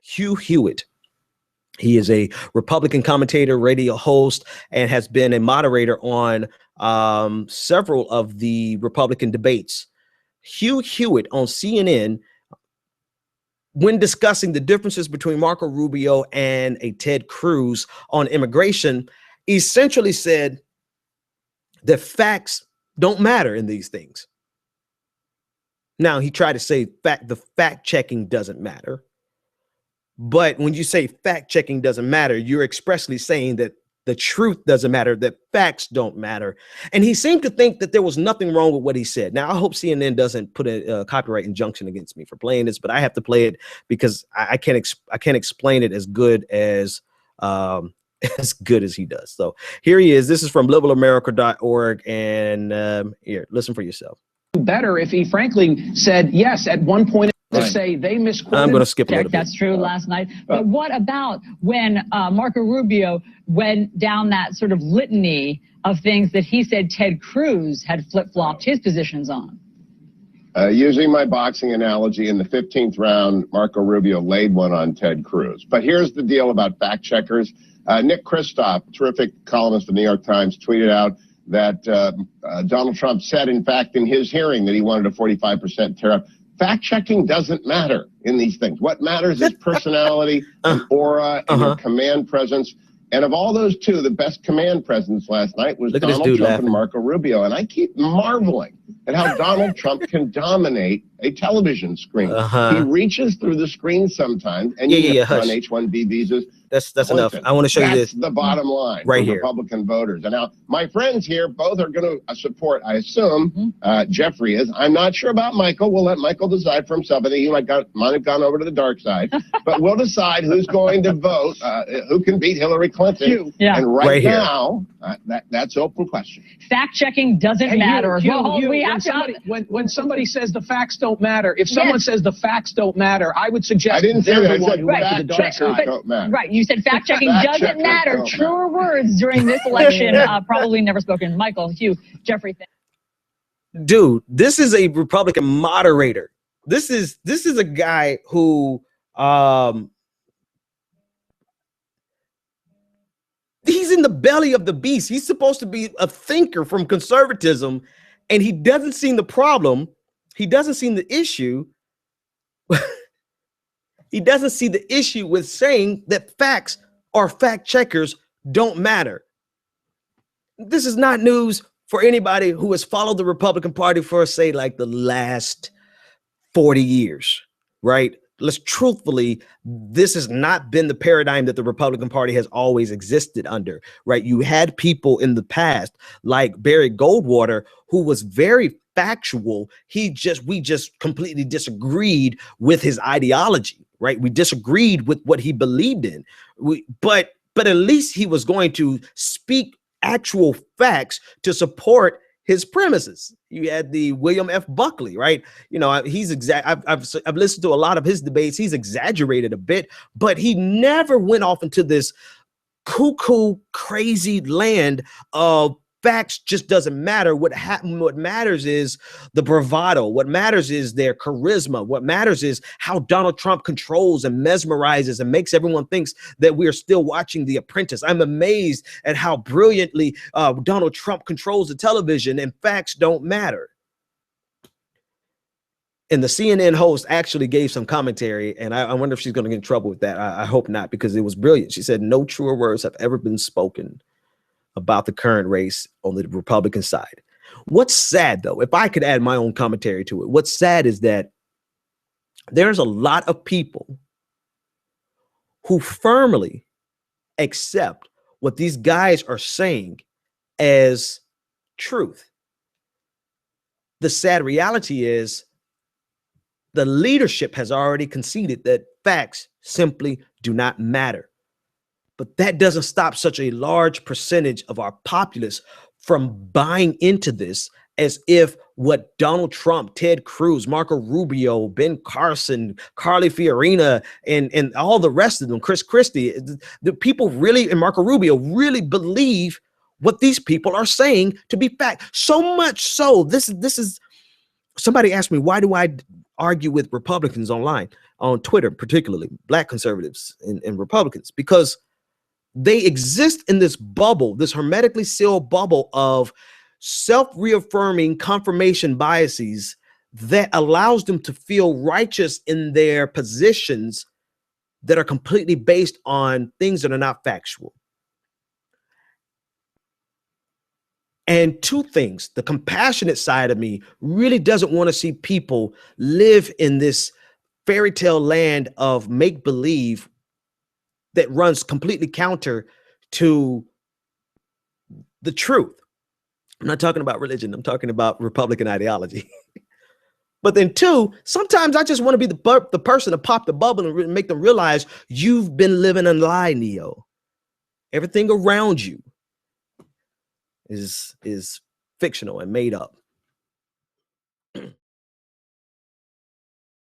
Hugh Hewitt. He is a Republican commentator, radio host, and has been a moderator on several of the Republican debates. Hugh Hewitt on CNN, when discussing the differences between Marco Rubio and a Ted Cruz on immigration, essentially said that facts don't matter in these things. Now, he tried to say the fact checking doesn't matter. But when you say fact checking doesn't matter, you're expressly saying that the truth doesn't matter, that facts don't matter. And he seemed to think that there was nothing wrong with what he said. Now, I hope CNN doesn't put a copyright injunction against me for playing this, but I have to play it because I can't explain it as good as he does. So here he is. This is from littleamerica.org, and here, listen for yourself. Better if he frankly said yes at one point. To say they misquoted. I'm going to skip a little bit. That's true last night. But what about when Marco Rubio went down that sort of litany of things that he said Ted Cruz had flip-flopped his positions on? Using my boxing analogy, in the 15th round, Marco Rubio laid one on Ted Cruz. But here's the deal about fact checkers. Nick Kristof, terrific columnist of the New York Times, tweeted out that Donald Trump said, in fact, in his hearing that he wanted a 45% tariff. Fact-checking doesn't matter in these things. What matters is personality and aura and your command presence. And of all those two, the best command presence last night was Donald Trump and Marco Rubio. And I keep marveling at how Donald Trump can dominate a television screen. He reaches through the screen sometimes, and you on H-1B visas. That's enough. I want to show you this. That's the bottom line right here. Republican voters. And now my friends here both are going to support, I assume, Jeffrey is. I'm not sure about Michael. We'll let Michael decide for himself. I think he might have gone over to the dark side. But we'll decide who's going to vote, who can beat Hillary Clinton. Yeah. And right now, that's open question. Fact-checking doesn't matter. When somebody says the facts don't matter, if someone says the facts don't matter, I would suggest I didn't say that. I said fact checkers don't matter. Right. You said fact-checking doesn't matter. Truer words during this election, probably never spoken. Michael, Hugh, Jeffrey. Dude, this is a Republican moderator. This is a guy who he's in the belly of the beast. He's supposed to be a thinker from conservatism, and he doesn't see the problem. He doesn't see the issue. He doesn't see the issue with saying that facts or fact checkers don't matter. This is not news for anybody who has followed the Republican Party for, say, like the last 40 years, right? Let's truthfully, this has not been the paradigm that the Republican Party has always existed under, right? You had people in the past like Barry Goldwater, who was very factual. We just completely disagreed with his ideology, right? We disagreed with what he believed in. But at least he was going to speak actual facts to support his premises. You had the William F. Buckley, right? You know, I've listened to a lot of his debates. He's exaggerated a bit, but he never went off into this cuckoo, crazy land of facts just doesn't matter. What matters is the bravado. What matters is their charisma. What matters is how Donald Trump controls and mesmerizes and makes everyone thinks that we are still watching The Apprentice. I'm amazed at how brilliantly Donald Trump controls the television, and facts don't matter. And the CNN host actually gave some commentary, and I wonder if she's going to get in trouble with that. I hope not, because it was brilliant. She said, "No truer words have ever been spoken about the current race on the Republican side." What's sad, though, if I could add my own commentary to it, what's sad is that there's a lot of people who firmly accept what these guys are saying as truth. The sad reality is the leadership has already conceded that facts simply do not matter. But that doesn't stop such a large percentage of our populace from buying into this as if what Donald Trump, Ted Cruz, Marco Rubio, Ben Carson, Carly Fiorina, and all the rest of them, Chris Christie, the people really, and Marco Rubio really believe what these people are saying to be fact. So much so, this is somebody asked me, why do I argue with Republicans online, on Twitter, particularly Black conservatives and Republicans, because they exist in this bubble, this hermetically sealed bubble of self-reaffirming confirmation biases that allows them to feel righteous in their positions that are completely based on things that are not factual. And two things: the compassionate side of me really doesn't want to see people live in this fairy tale land of make-believe that runs completely counter to the truth. I'm not talking about religion. I'm talking about Republican ideology. But then two, sometimes I just want to be the person to pop the bubble and make them realize you've been living a lie, Neo. Everything around you is fictional and made up.